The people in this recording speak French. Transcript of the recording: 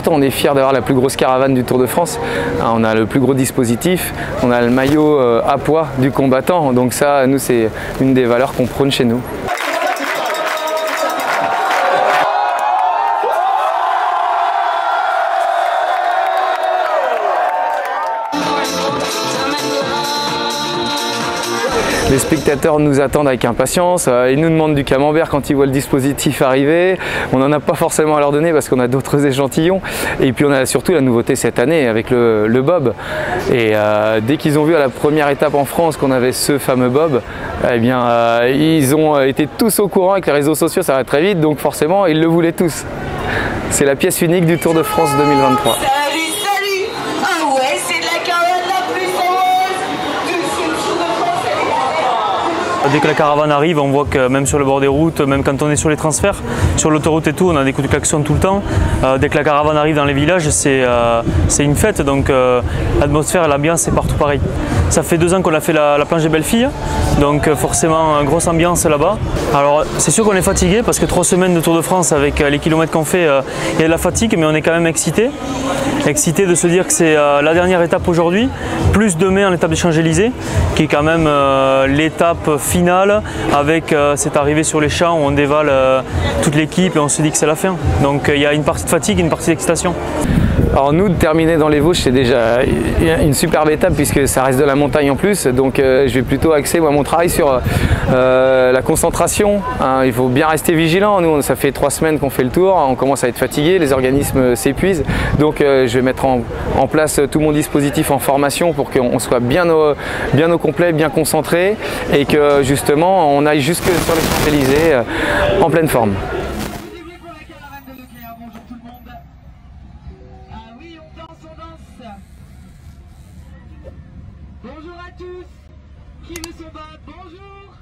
On est fiers d'avoir la plus grosse caravane du Tour de France. On a le plus gros dispositif, on a le maillot à poids du combattant, donc ça, nous, c'est une des valeurs qu'on prône chez nous. Les spectateurs nous attendent avec impatience, ils nous demandent du camembert quand ils voient le dispositif arriver. On n'en a pas forcément à leur donner parce qu'on a d'autres échantillons. Et puis on a surtout la nouveauté cette année avec le bob. Et dès qu'ils ont vu à la première étape en France qu'on avait ce fameux bob, eh bien ils ont été tous au courant. Avec les réseaux sociaux, ça va très vite, donc forcément ils le voulaient tous. C'est la pièce unique du Tour de France 2023. Dès que la caravane arrive, on voit que même sur le bord des routes, même quand on est sur les transferts, sur l'autoroute et tout, on a des coups de klaxon tout le temps. Dès que la caravane arrive dans les villages, c'est une fête, donc l'atmosphère et l'ambiance, c'est partout pareil. Ça fait 2 ans qu'on a fait la planche des belles filles, donc forcément, grosse ambiance là-bas. Alors c'est sûr qu'on est fatigué parce que 3 semaines de Tour de France avec les kilomètres qu'on fait, il y a de la fatigue, mais on est quand même excité. Excité de se dire que c'est la dernière étape aujourd'hui, plus demain en étape des Champs-Élysées, qui est quand même l'étape finale avec cette arrivée sur les champs où on dévale toute l'équipe et on se dit que c'est la fin. Donc il y a une partie de fatigue et une partie d'excitation. Alors nous, de terminer dans les Vosges, c'est déjà une superbe étape puisque ça reste de la montagne en plus. Donc je vais plutôt axer mon travail sur la concentration. Il faut bien rester vigilant. Nous, ça fait 3 semaines qu'on fait le tour, on commence à être fatigué, les organismes s'épuisent. Donc je vais mettre en place tout mon dispositif en formation pour qu'on soit bien au complet, bien concentré et que justement on aille jusque sur les Champs-Élysées en pleine forme. Bonjour à tous, qui veut se battre? Bonjour.